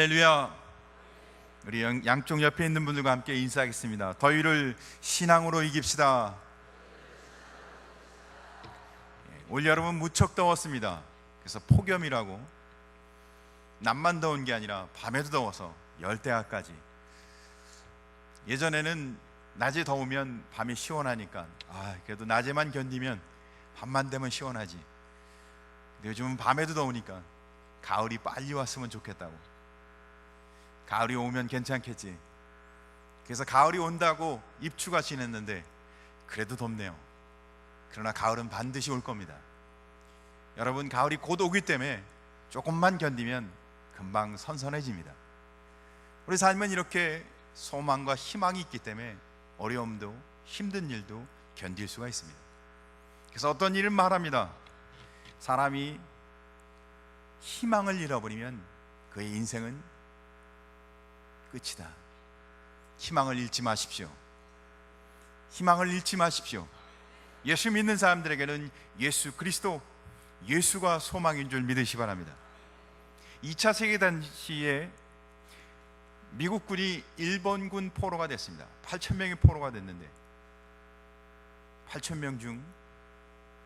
할렐루야. 우리 양쪽 옆에 있는 분들과 함께 인사하겠습니다. 더위를 신앙으로 이깁시다. 올 여름은 무척 더웠습니다. 그래서 폭염이라고, 낮만 더운 게 아니라 밤에도 더워서 열대야까지. 예전에는 낮에 더우면 밤이 시원하니까 그래도 낮에만 견디면 밤만 되면 시원하지. 근데 요즘은 밤에도 더우니까 가을이 빨리 왔으면 좋겠다고. 가을이 오면 괜찮겠지. 그래서 가을이 온다고 입추가 지냈는데 그래도 덥네요. 그러나 가을은 반드시 올 겁니다. 여러분, 가을이 곧 오기 때문에 조금만 견디면 금방 선선해집니다. 우리 삶은 이렇게 소망과 희망이 있기 때문에 어려움도 힘든 일도 견딜 수가 있습니다. 그래서 어떤 일을 말합니다. 사람이 희망을 잃어버리면 그의 인생은 끝이다. 희망을 잃지 마십시오. 희망을 잃지 마십시오. 예수 믿는 사람들에게는 예수 그리스도, 예수가 소망인 줄 믿으시 바랍니다. 2차 세계대전 시에 미국군이 일본군 포로가 됐습니다. 8,000명이 포로가 됐는데 8,000명 중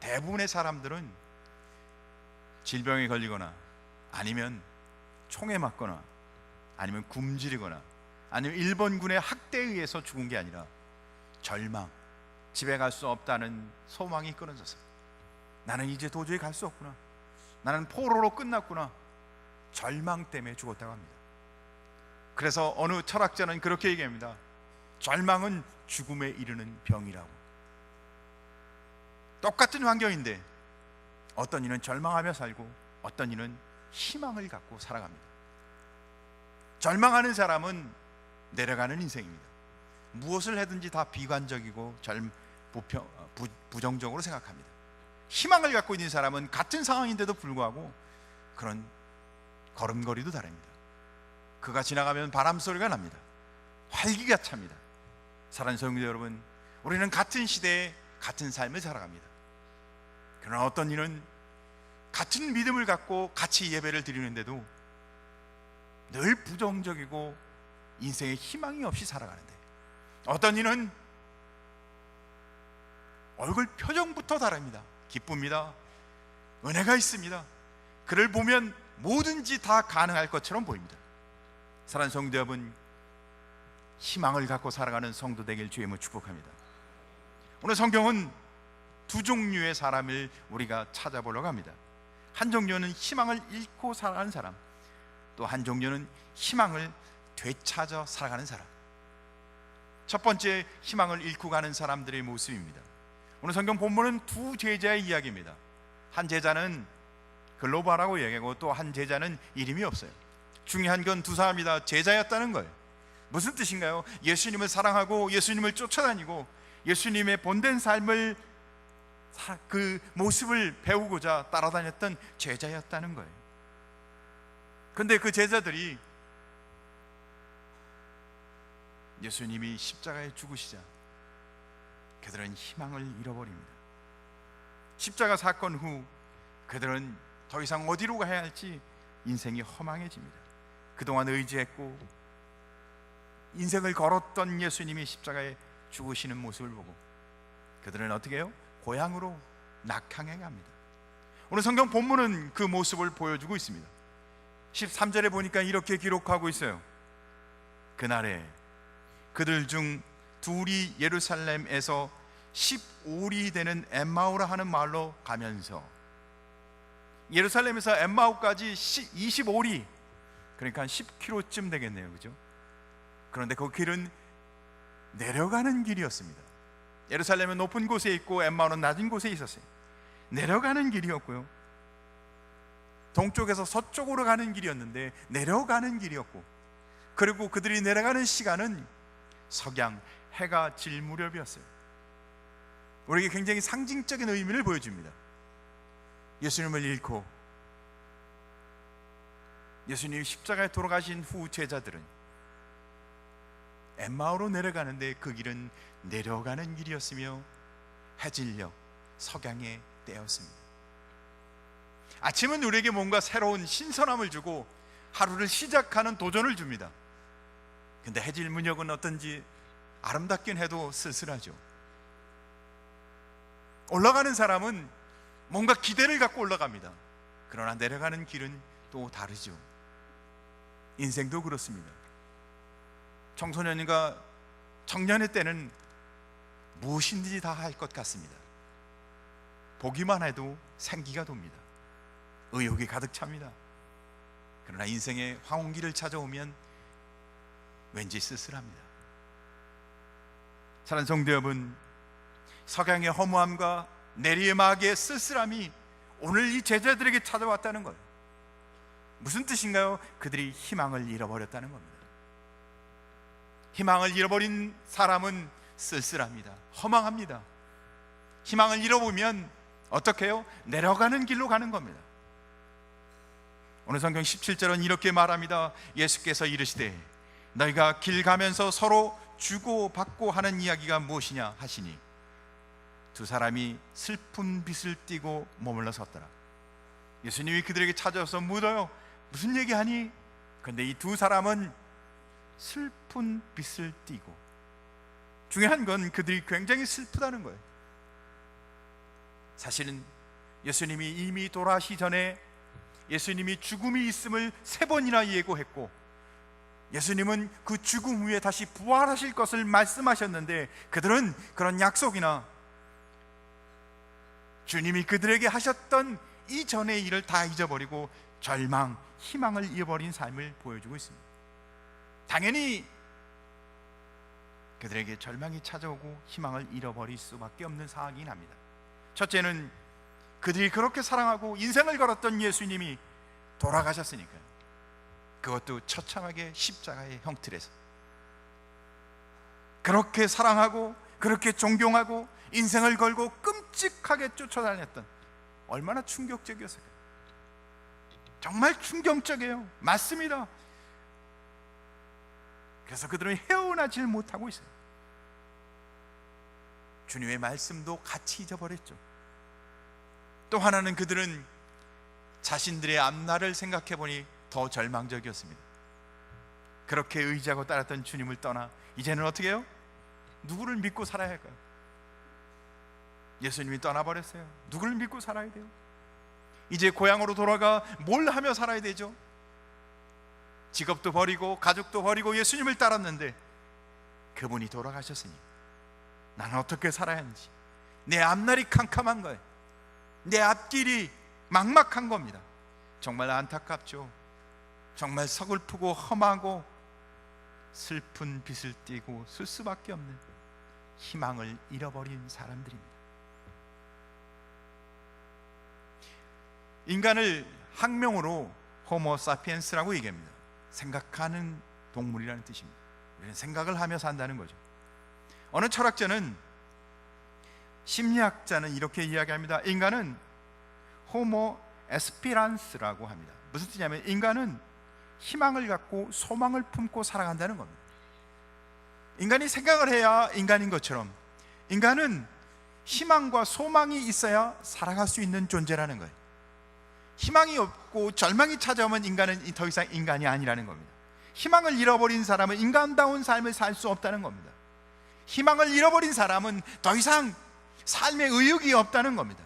대부분의 사람들은 질병에 걸리거나 아니면 총에 맞거나 아니면 굶주리거나 아니면 일본군의 학대에 의해서 죽은 게 아니라 절망, 집에 갈 수 없다는 소망이 끊어져서 나는 이제 도저히 갈 수 없구나, 나는 포로로 끝났구나, 절망 때문에 죽었다고 합니다. 그래서 어느 철학자는 그렇게 얘기합니다. 절망은 죽음에 이르는 병이라고. 똑같은 환경인데 어떤 이는 절망하며 살고 어떤 이는 희망을 갖고 살아갑니다. 절망하는 사람은 내려가는 인생입니다. 무엇을 하든지 다 비관적이고 부정적으로 생각합니다. 희망을 갖고 있는 사람은 같은 상황인데도 불구하고 그런 걸음걸이도 다릅니다. 그가 지나가면 바람 소리가 납니다. 활기가 찹니다. 사랑하는 성도 여러분, 우리는 같은 시대에 같은 삶을 살아갑니다. 그러나 어떤 이는 같은 믿음을 갖고 같이 예배를 드리는데도 늘 부정적이고 인생에 희망이 없이 살아가는데, 어떤 이는 얼굴 표정부터 다릅니다. 기쁩니다. 은혜가 있습니다. 그를 보면 뭐든지 다 가능할 것처럼 보입니다. 사랑하는 성도 여러분, 희망을 갖고 살아가는 성도 되길 주님을 축복합니다. 오늘 성경은 두 종류의 사람을 우리가 찾아보려고 합니다. 한 종류는 희망을 잃고 살아가는 사람, 또 한 종류는 희망을 되찾아 살아가는 사람. 첫 번째, 희망을 잃고 가는 사람들의 모습입니다. 오늘 성경 본문은 두 제자의 이야기입니다. 한 제자는 글로바라고 얘기하고 또 한 제자는 이름이 없어요. 중요한 건 두 사람이 다 제자였다는 거예요. 무슨 뜻인가요? 예수님을 사랑하고 예수님을 쫓아다니고 예수님의 본된 삶을, 그 모습을 배우고자 따라다녔던 제자였다는 거예요. 그런데 그 제자들이 예수님이 십자가에 죽으시자 그들은 희망을 잃어버립니다. 십자가 사건 후 그들은 더 이상 어디로 가야 할지 인생이 허망해집니다. 그동안 의지했고 인생을 걸었던 예수님이 십자가에 죽으시는 모습을 보고 그들은 어떻게 해요? 고향으로 낙향해 갑니다. 오늘 성경 본문은 그 모습을 보여주고 있습니다. 13절에 보니까 이렇게 기록하고 있어요. 그날에 그들 중 둘이 예루살렘에서 15리 되는 엠마오라 하는 마을로 가면서, 예루살렘에서 엠마오까지 25리, 그러니까 한 10km쯤 되겠네요, 그죠? 그런데 그 길은 내려가는 길이었습니다. 예루살렘은 높은 곳에 있고 엠마오는 낮은 곳에 있었어요. 내려가는 길이었고요, 동쪽에서 서쪽으로 가는 길이었는데 내려가는 길이었고, 그리고 그들이 내려가는 시간은 석양, 해가 질 무렵이었어요. 우리에게 굉장히 상징적인 의미를 보여줍니다. 예수님을 잃고 예수님이 십자가에 돌아가신 후 제자들은 엠마오로 내려가는데 그 길은 내려가는 길이었으며 해질녘 석양의 때였습니다. 아침은 우리에게 뭔가 새로운 신선함을 주고 하루를 시작하는 도전을 줍니다. 근데 해질 문역은 어떤지 아름답긴 해도 쓸쓸하죠. 올라가는 사람은 뭔가 기대를 갖고 올라갑니다. 그러나 내려가는 길은 또 다르죠. 인생도 그렇습니다. 청소년과 청년의 때는 무엇인지 다 할 것 같습니다. 보기만 해도 생기가 돕니다. 의욕이 가득 찹니다. 그러나 인생의 황혼기를 찾아오면 왠지 쓸쓸합니다. 사랑하는 성도 여러분, 석양의 허무함과 내리막의 쓸쓸함이 오늘 이 제자들에게 찾아왔다는 거예요. 무슨 뜻인가요? 그들이 희망을 잃어버렸다는 겁니다. 희망을 잃어버린 사람은 쓸쓸합니다. 허망합니다. 희망을 잃어보면 어떻게 해요? 내려가는 길로 가는 겁니다. 오늘 성경 17절은 이렇게 말합니다. 예수께서 이르시되 너희가 길 가면서 서로 주고받고 하는 이야기가 무엇이냐 하시니 두 사람이 슬픈 빛을 띠고 머물러 섰더라. 예수님이 그들에게 찾아와서 묻어요. 무슨 얘기하니? 그런데 이 두 사람은 슬픈 빛을 띠고, 중요한 건 그들이 굉장히 슬프다는 거예요. 사실은 예수님이 이미 돌아가시 전에 예수님이 죽음이 있음을 3번이나 예고했고, 예수님은 그 죽음 후에 다시 부활하실 것을 말씀하셨는데 그들은 그런 약속이나 주님이 그들에게 하셨던 이전의 일을 다 잊어버리고 절망, 희망을 잃어버린 삶을 보여주고 있습니다. 당연히 그들에게 절망이 찾아오고 희망을 잃어버릴 수밖에 없는 상황이긴 합니다. 첫째는 그들이 그렇게 사랑하고 인생을 걸었던 예수님이 돌아가셨으니까요. 그것도 처참하게 십자가의 형틀에서. 그렇게 사랑하고 그렇게 존경하고 인생을 걸고 끔찍하게 쫓아다녔던, 얼마나 충격적이었을까요? 정말 충격적이에요. 맞습니다. 그래서 그들은 헤어나질 못하고 있어요. 주님의 말씀도 같이 잊어버렸죠. 또 하나는 그들은 자신들의 앞날을 생각해 보니 더 절망적이었습니다. 그렇게 의지하고 따랐던 주님을 떠나 이제는 어떻게 해요? 누구를 믿고 살아야 할까요? 예수님이 떠나버렸어요. 누구를 믿고 살아야 돼요? 이제 고향으로 돌아가 뭘 하며 살아야 되죠? 직업도 버리고 가족도 버리고 예수님을 따랐는데 그분이 돌아가셨으니 나는 어떻게 살아야 하는지, 내 앞날이 캄캄한 거예요. 내 앞길이 막막한 겁니다. 정말 안타깝죠. 정말 서글프고 험하고 슬픈 빛을 띠고 쓸 수밖에 없는 희망을 잃어버린 사람들입니다. 인간을 학명으로 호모 사피엔스라고 얘기합니다. 생각하는 동물이라는 뜻입니다. 우리는 생각을 하며 산다는 거죠. 어느 철학자는, 심리학자는 이렇게 이야기합니다. 인간은 호모 에스피란스라고 합니다. 무슨 뜻이냐면 인간은 희망을 갖고 소망을 품고 살아간다는 겁니다. 인간이 생각을 해야 인간인 것처럼 인간은 희망과 소망이 있어야 살아갈 수 있는 존재라는 거예요. 희망이 없고 절망이 찾아오면 인간은 더 이상 인간이 아니라는 겁니다. 희망을 잃어버린 사람은 인간다운 삶을 살 수 없다는 겁니다. 희망을 잃어버린 사람은 더 이상 삶의 의욕이 없다는 겁니다.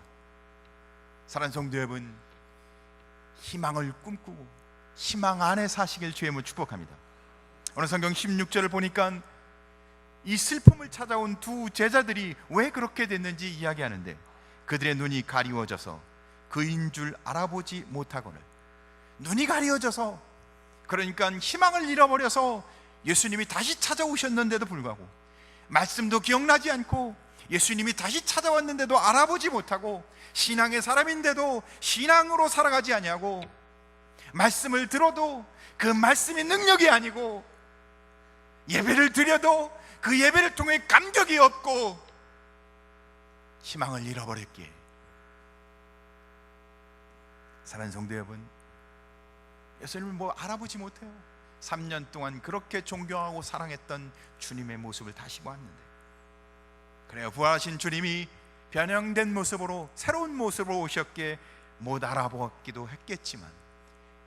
사랑하는 성도 여러분, 희망을 꿈꾸고 희망 안에 사시길 주의 이름으로 축복합니다. 오늘 성경 16절을 보니까 이 슬픔을 찾아온 두 제자들이 왜 그렇게 됐는지 이야기하는데, 그들의 눈이 가리워져서 그인 줄 알아보지 못하거늘, 눈이 가리워져서, 그러니까 희망을 잃어버려서 예수님이 다시 찾아오셨는데도 불구하고, 말씀도 기억나지 않고 예수님이 다시 찾아왔는데도 알아보지 못하고, 신앙의 사람인데도 신앙으로 살아가지 아니하고, 말씀을 들어도 그 말씀이 능력이 아니고, 예배를 드려도 그 예배를 통해 감격이 없고 희망을 잃어버렸기에, 사랑하는 성도 여러분, 예수님을 뭐 알아보지 못해요. 3년 동안 그렇게 존경하고 사랑했던 주님의 모습을 다시 보았는데, 그래요, 부활하신 주님이 변형된 모습으로, 새로운 모습으로 오셨기에 못 알아보았기도 했겠지만,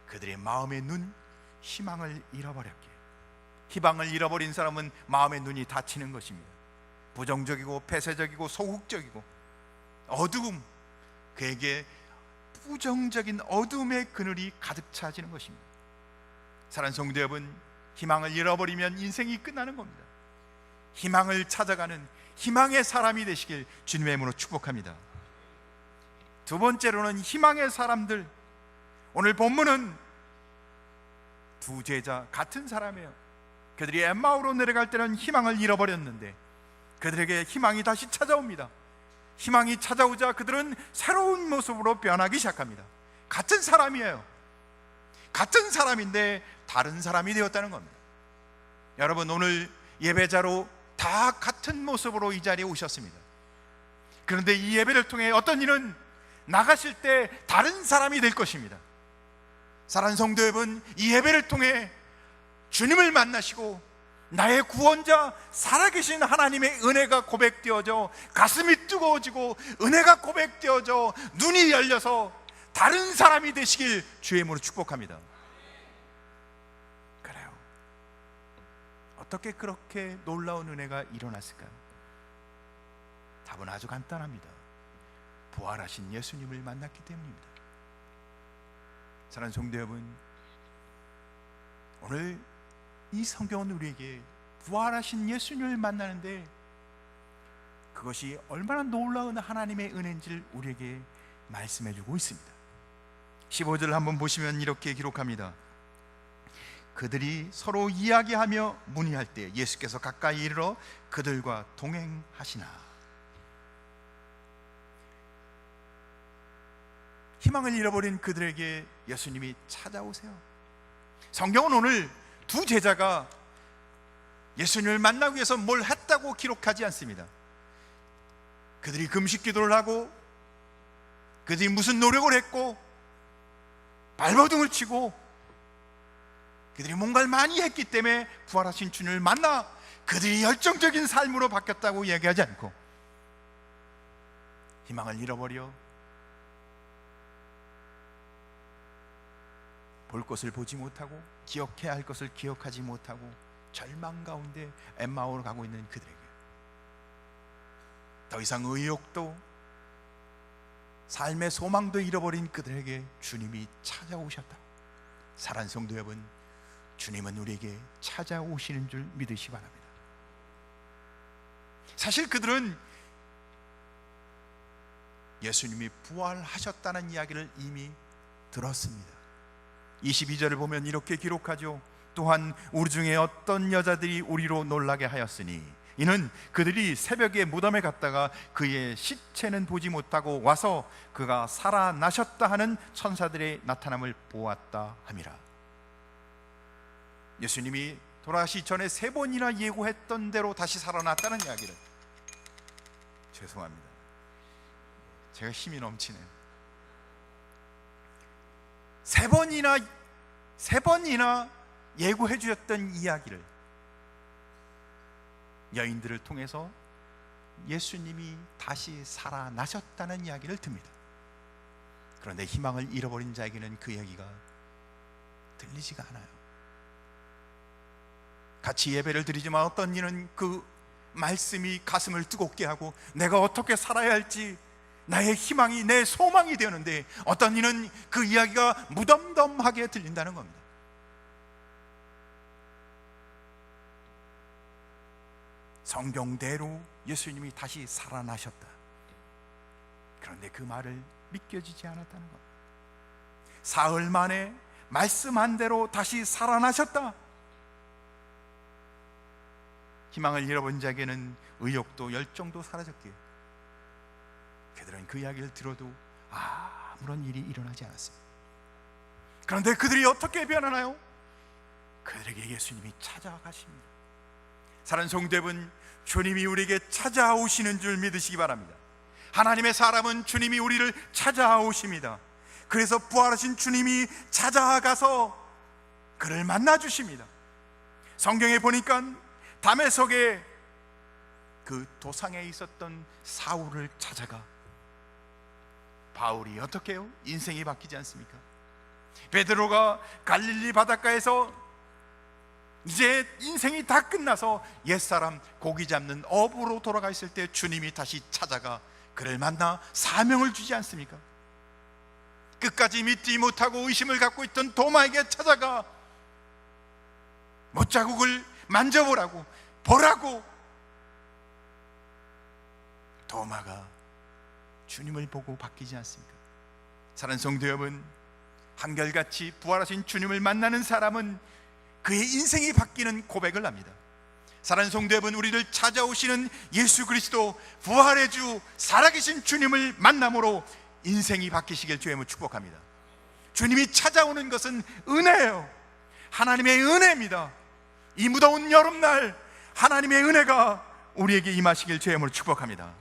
그들의 마음의 눈, 희망을 잃어버렸기에. 희망을 잃어버린 사람은 마음의 눈이 닫히는 것입니다. 부정적이고 폐쇄적이고 소극적이고 어두움, 그에게 부정적인 어둠의 그늘이 가득 차지는 것입니다. 사랑하는 성도 여러분, 희망을 잃어버리면 인생이 끝나는 겁니다. 희망을 찾아가는 희망의 사람이 되시길 주님의 이름으로 축복합니다. 두 번째로는 희망의 사람들. 오늘 본문은 두 제자, 같은 사람이에요. 그들이 엠마오로 내려갈 때는 희망을 잃어버렸는데 그들에게 희망이 다시 찾아옵니다. 희망이 찾아오자 그들은 새로운 모습으로 변하기 시작합니다. 같은 사람이에요. 같은 사람인데 다른 사람이 되었다는 겁니다. 여러분, 오늘 예배자로 다 같은 모습으로 이 자리에 오셨습니다. 그런데 이 예배를 통해 어떤 이는 나가실 때 다른 사람이 될 것입니다. 사랑하는 성도 여러분, 이 예배를 통해 주님을 만나시고 나의 구원자 살아계신 하나님의 은혜가 고백되어져 가슴이 뜨거워지고 은혜가 고백되어져 눈이 열려서 다른 사람이 되시길 주의 이름으로 축복합니다. 그래요. 어떻게 그렇게 놀라운 은혜가 일어났을까요? 답은 아주 간단합니다. 부활하신 예수님을 만났기 때문입니다. 사랑하는 성도 여러분, 오늘 이 성경은 우리에게 부활하신 예수님을 만나는데 그것이 얼마나 놀라운 하나님의 은혜인지를 우리에게 말씀해 주고 있습니다. 15절을 한번 보시면 이렇게 기록합니다. 그들이 서로 이야기하며 문의할 때 예수께서 가까이 이르러 그들과 동행하시나. 희망을 잃어버린 그들에게 예수님이 찾아오세요. 성경은 오늘 두 제자가 예수님을 만나기 위해서 뭘 했다고 기록하지 않습니다. 그들이 금식 기도를 하고 그들이 무슨 노력을 했고 발버둥을 치고 그들이 뭔가를 많이 했기 때문에 부활하신 주님을 만나 그들이 열정적인 삶으로 바뀌었다고 얘기하지 않고 희망을 잃어버려 볼 것을 보지 못하고 기억해야 할 것을 기억하지 못하고 절망 가운데 엠마오로 가고 있는 그들에게 더 이상 의욕도 삶의 소망도 잃어버린 그들에게 주님이 찾아오셨다. 사랑하는 성도 여러분, 주님은 우리에게 찾아오시는 줄 믿으시기 바랍니다. 사실 그들은 예수님이 부활하셨다는 이야기를 이미 들었습니다. 22절을 보면 이렇게 기록하죠. 또한 우리 중에 어떤 여자들이 우리로 놀라게 하였으니 이는 그들이 새벽에 무덤에 갔다가 그의 시체는 보지 못하고 와서 그가 살아나셨다 하는 천사들의 나타남을 보았다 함이라. 예수님이 돌아가시기 전에 3번이나 예고했던 대로 다시 살아났다는 이야기를, 죄송합니다, 제가 힘이 넘치네요. 3번이나 예고해 주셨던 이야기를 여인들을 통해서 예수님이 다시 살아나셨다는 이야기를 듭니다. 그런데 희망을 잃어버린 자에게는 그 이야기가 들리지가 않아요. 같이 예배를 드리지만 어떤 이는 그 말씀이 가슴을 뜨겁게 하고 내가 어떻게 살아야 할지 나의 희망이, 내 소망이 되었는데 어떤 이는 그 이야기가 무덤덤하게 들린다는 겁니다. 성경대로 예수님이 다시 살아나셨다. 그런데 그 말을 믿겨지지 않았다는 겁니다. 사흘 만에 말씀한 대로 다시 살아나셨다. 희망을 잃어버린 자에게는 의욕도 열정도 사라졌기에 그들은 그 이야기를 들어도 아무런 일이 일어나지 않았습니다. 그런데 그들이 어떻게 변하나요? 그들에게 예수님이 찾아가십니다. 사랑하는 성도 여러분, 주님이 우리에게 찾아오시는 줄 믿으시기 바랍니다. 하나님의 사람은 주님이 우리를 찾아오십니다. 그래서 부활하신 주님이 찾아가서 그를 만나 주십니다. 성경에 보니까 다메섹에 그 도상에 있었던 사울을 찾아가 바울이 어떻게 해요? 인생이 바뀌지 않습니까? 베드로가 갈릴리 바닷가에서 이제 인생이 다 끝나서 옛사람 고기 잡는 어부로 돌아가 있을 때 주님이 다시 찾아가 그를 만나 사명을 주지 않습니까? 끝까지 믿지 못하고 의심을 갖고 있던 도마에게 찾아가 못자국을 만져보라고, 보라고. 도마가 주님을 보고 바뀌지 않습니까? 사랑하는 성도 여러분, 한결같이 부활하신 주님을 만나는 사람은 그의 인생이 바뀌는 고백을 합니다. 사랑하는 성도 여러분, 우리를 찾아오시는 예수 그리스도 부활의 주 살아계신 주님을 만남으로 인생이 바뀌시길 주님을 축복합니다. 주님이 찾아오는 것은 은혜예요. 하나님의 은혜입니다. 이 무더운 여름날 하나님의 은혜가 우리에게 임하시길 주님으로 축복합니다.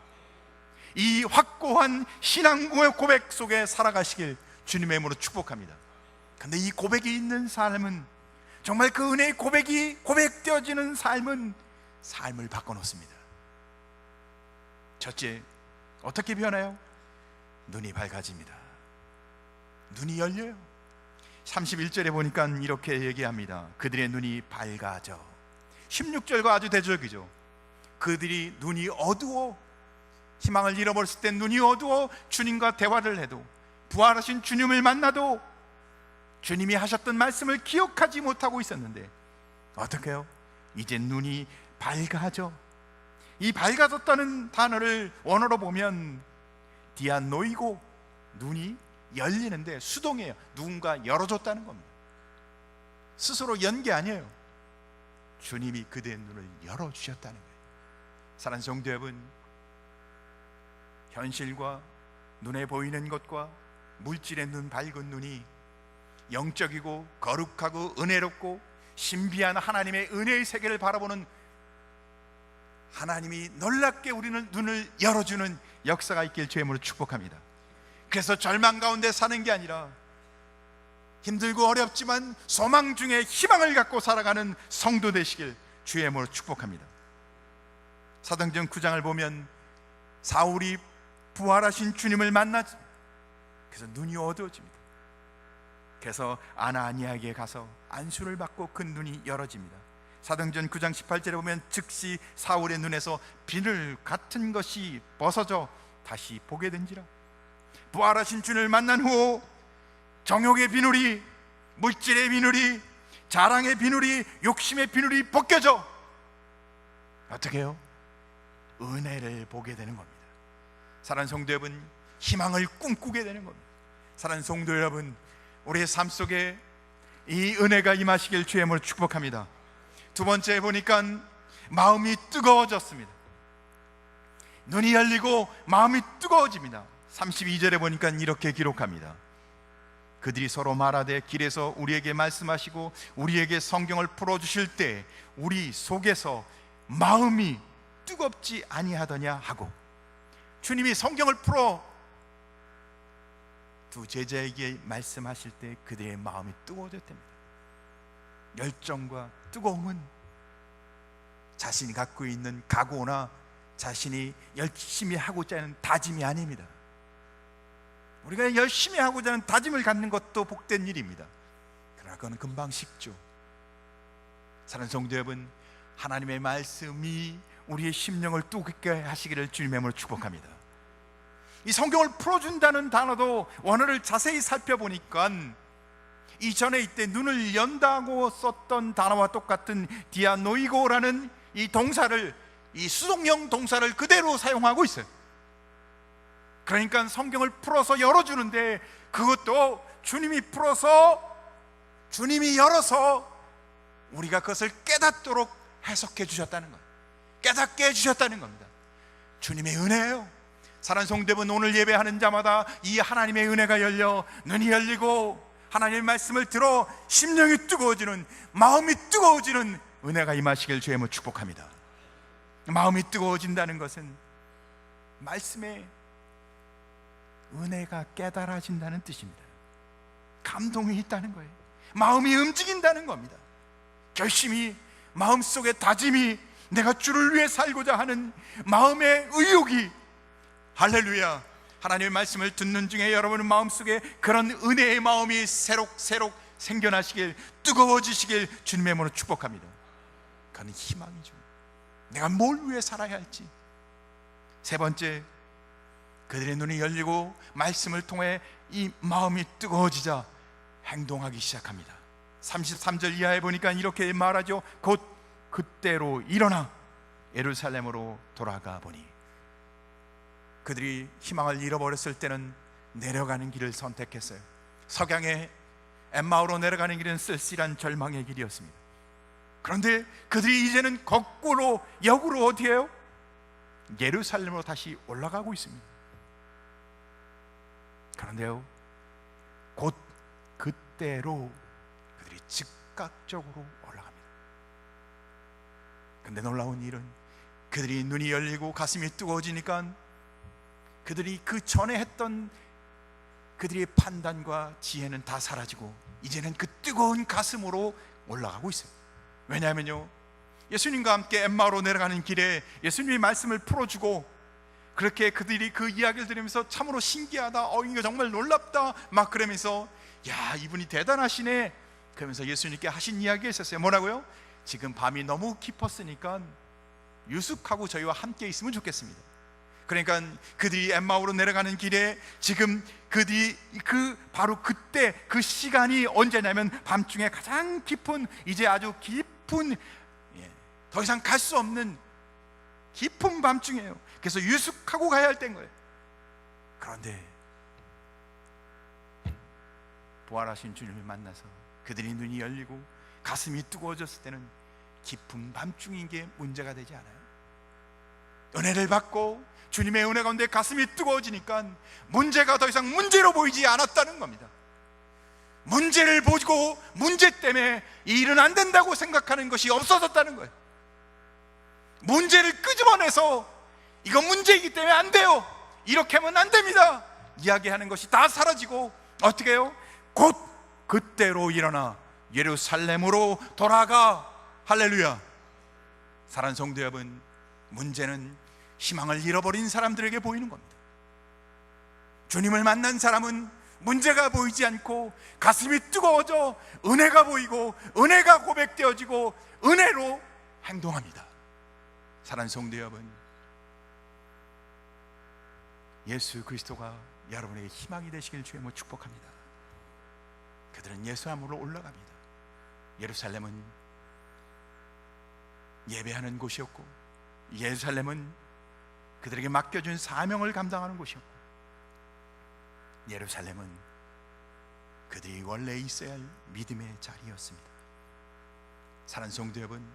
이 확고한 신앙 고백 속에 살아가시길 주님의 이름으로 축복합니다. 그런데 이 고백이 있는 삶은, 정말 그 은혜의 고백이 고백되어지는 삶은 삶을 바꿔놓습니다. 첫째, 어떻게 변해요? 눈이 밝아집니다. 눈이 열려요. 31절에 보니까 이렇게 얘기합니다. 그들의 눈이 밝아져. 16절과 아주 대조적이죠. 그들이 눈이 어두워, 희망을 잃어버렸을 때 눈이 어두워 주님과 대화를 해도, 부활하신 주님을 만나도 주님이 하셨던 말씀을 기억하지 못하고 있었는데 어떻게 해요? 이제 눈이 밝아져. 이 밝아졌다는 단어를 원어로 보면 디아노이고, 눈이 열리는데 수동이에요. 누군가 열어줬다는 겁니다. 스스로 연 게 아니에요. 주님이 그대의 눈을 열어주셨다는 거예요. 사랑하는 성도 여러분, 현실과 눈에 보이는 것과 물질의 눈, 밝은 눈이 영적이고 거룩하고 은혜롭고 신비한 하나님의 은혜의 세계를 바라보는, 하나님이 놀랍게 우리는 눈을 열어주는 역사가 있길 주의 이름으로 축복합니다. 그래서 절망 가운데 사는 게 아니라 힘들고 어렵지만 소망 중에 희망을 갖고 살아가는 성도 되시길 주의 이름으로 축복합니다. 사도행전 9장을 보면 사울이 부활하신 주님을 만나죠. 그래서 눈이 어두워집니다. 그래서 아나니아에게 가서 안수를 받고 그 눈이 열어집니다. 사도행전 9장 18절에 보면 즉시 사울의 눈에서 비늘 같은 것이 벗어져 다시 보게 된지라. 부활하신 주님을 만난 후 정욕의 비늘이, 물질의 비늘이, 자랑의 비늘이, 욕심의 비늘이 벗겨져 어떻게 해요? 은혜를 보게 되는 겁니다. 사랑하는 성도 여러분, 희망을 꿈꾸게 되는 겁니다. 사랑하는 성도 여러분, 우리의 삶 속에 이 은혜가 임하시길 주의 이름으로 축복합니다. 두 번째 보니까 마음이 뜨거워졌습니다. 눈이 열리고 마음이 뜨거워집니다. 32절에 보니까 이렇게 기록합니다. 그들이 서로 말하되 길에서 우리에게 말씀하시고 우리에게 성경을 풀어주실 때 우리 속에서 마음이 뜨겁지 아니하더냐 하고, 주님이 성경을 풀어 두 제자에게 말씀하실 때 그들의 마음이 뜨거워졌답니다. 열정과 뜨거움은 자신이 갖고 있는 각오나 자신이 열심히 하고자 하는 다짐이 아닙니다. 우리가 열심히 하고자 하는 다짐을 갖는 것도 복된 일입니다. 그러나 그건 금방 식죠. 사랑하는 성도 여러분, 하나님의 말씀이 우리의 심령을 뜨겁게 하시기를 주님의 이름으로 축복합니다. 이 성경을 풀어준다는 단어도 원어를 자세히 살펴보니까 이전에 이때 눈을 연다고 썼던 단어와 똑같은 디아노이고라는 이 동사를, 이 수동형 동사를 그대로 사용하고 있어요. 그러니까 성경을 풀어서 열어주는데 그것도 주님이 풀어서, 주님이 열어서 우리가 그것을 깨닫도록 해석해 주셨다는 거예요. 깨닫게 해주셨다는 겁니다. 주님의 은혜예요. 사랑하는 성도 여러분, 오늘 예배하는 자마다 이 하나님의 은혜가 열려 눈이 열리고 하나님의 말씀을 들어 심령이 뜨거워지는, 마음이 뜨거워지는 은혜가 임하시길 주의 이름으로 축복합니다. 마음이 뜨거워진다는 것은 말씀의 은혜가 깨달아진다는 뜻입니다. 감동이 있다는 거예요. 마음이 움직인다는 겁니다. 결심이, 마음속의 다짐이, 내가 주를 위해 살고자 하는 마음의 의욕이, 할렐루야, 하나님의 말씀을 듣는 중에 여러분의 마음속에 그런 은혜의 마음이 새록새록 생겨나시길, 뜨거워지시길 주님의 이름으로 축복합니다. 그건 희망이죠. 내가 뭘 위해 살아야 할지. 세 번째, 그들의 눈이 열리고 말씀을 통해 이 마음이 뜨거워지자 행동하기 시작합니다. 33절 이하에 보니까 이렇게 말하죠. 곧 그때로 일어나 예루살렘으로 돌아가 보니. 그들이 희망을 잃어버렸을 때는 내려가는 길을 선택했어요. 석양에 엠마오로 내려가는 길은 쓸쓸한 절망의 길이었습니다. 그런데 그들이 이제는 거꾸로 역으로 어디에요? 예루살렘으로 다시 올라가고 있습니다. 그런데요, 곧 그때로 그들이 즉각적으로 올라갑니다. 그런데 놀라운 일은 그들이 눈이 열리고 가슴이 뜨거워지니까 그들이 그 전에 했던 그들의 판단과 지혜는 다 사라지고 이제는 그 뜨거운 가슴으로 올라가고 있어요. 왜냐하면요, 예수님과 함께 엠마오로 내려가는 길에 예수님이 말씀을 풀어주고 그렇게 그들이 그 이야기를 들으면서 참으로 신기하다, 이거 정말 놀랍다 막 그러면서 야, 이분이 대단하시네 그러면서 예수님께 하신 이야기가 있었어요. 뭐라고요? 지금 밤이 너무 깊었으니까 유숙하고 저희와 함께 있으면 좋겠습니다. 그러니까 그들이 엠마오로 내려가는 길에 지금 그들이 바로 그때 그 시간이 언제냐면 밤중에 가장 깊은, 이제 아주 깊은, 더 이상 갈 수 없는 깊은 밤중이에요. 그래서 유숙하고 가야 할 때인 거예요. 그런데 부활하신 주님을 만나서 그들이 눈이 열리고 가슴이 뜨거워졌을 때는 깊은 밤중인 게 문제가 되지 않아요. 은혜를 받고 주님의 은혜 가운데 가슴이 뜨거워지니까 문제가 더 이상 문제로 보이지 않았다는 겁니다. 문제를 보고 문제 때문에 이 일은 안 된다고 생각하는 것이 없어졌다는 거예요. 문제를 끄집어내서 이거 문제이기 때문에 안 돼요, 이렇게 하면 안 됩니다 이야기하는 것이 다 사라지고 어떻게 해요? 곧 그때로 일어나 예루살렘으로 돌아가. 할렐루야. 사랑하는 성도 여러분, 문제는 희망을 잃어버린 사람들에게 보이는 겁니다. 주님을 만난 사람은 문제가 보이지 않고 가슴이 뜨거워져 은혜가 보이고 은혜가 고백되어지고 은혜로 행동합니다. 사랑하는 성도 여러분, 예수 그리스도가 여러분에게 희망이 되시길 주의 이름으로 축복합니다. 그들은 예수함으로 올라갑니다. 예루살렘은 예배하는 곳이었고 예루살렘은 그들에게 맡겨준 사명을 감당하는 곳이었고 예루살렘은 그들이 원래 있어야 할 믿음의 자리였습니다. 사랑하는 성도 여러분,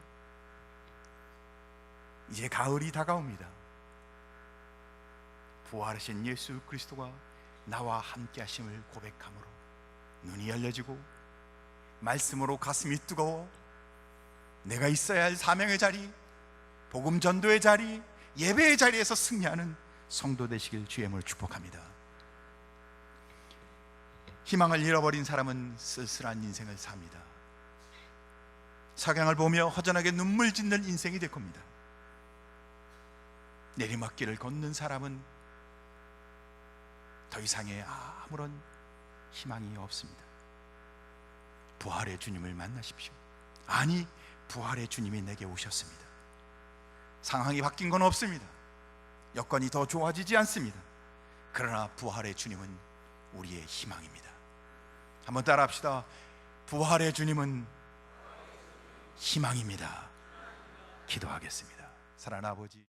이제 가을이 다가옵니다. 부활하신 예수 그리스도가 나와 함께 하심을 고백함으로 눈이 열려지고 말씀으로 가슴이 뜨거워 내가 있어야 할 사명의 자리, 복음 전도의 자리, 예배의 자리에서 승리하는 성도 되시길 주의 이름으로 축복합니다. 희망을 잃어버린 사람은 쓸쓸한 인생을 삽니다. 석양을 보며 허전하게 눈물 짓는 인생이 될 겁니다. 내리막길을 걷는 사람은 더 이상의 아무런 희망이 없습니다. 부활의 주님을 만나십시오. 아니, 부활의 주님이 내게 오셨습니다. 상황이 바뀐 건 없습니다. 여건이 더 좋아지지 않습니다. 그러나 부활의 주님은 우리의 희망입니다. 한번 따라합시다. 부활의 주님은 희망입니다. 기도하겠습니다. 사랑하는 아버지,